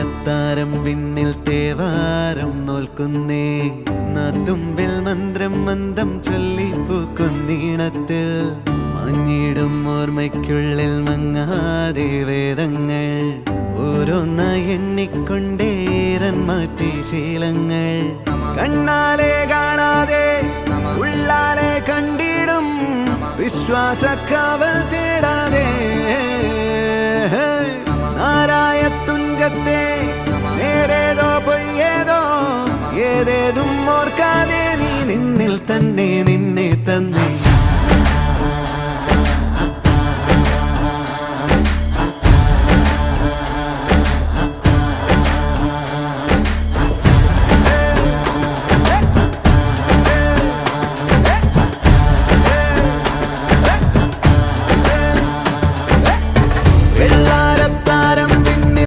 അത്താരം വിണ്ണിൽ തേവാരം നോൽക്കുന്നേ നാത്തുമ്പിൽ മന്ത്രം മന്ദം ചൊല്ലിപ്പൂക്കുന്നീണത്തിൽ മഞ്ഞിടും ഓർമ്മയ്ക്കുള്ളിൽ മങ്ങാതെ വേദങ്ങൾ ഓരോന്നായി എണ്ണിക്കൊണ്ടേരൻ മാറ്റി ശീലങ്ങൾ കണ്ണാലെ കാണാതെ ഉള്ളാലെ കണ്ടിടും വിശ്വാസക്കാവൽ തേടാതെ നാരായ തുഞ്ചത്തെ നേരേതോ പൊയ്യേതോ ഏതേതും ഓർക്കാതെ നീ നിന്നിൽ തന്നെ നിന്നെ തന്നെ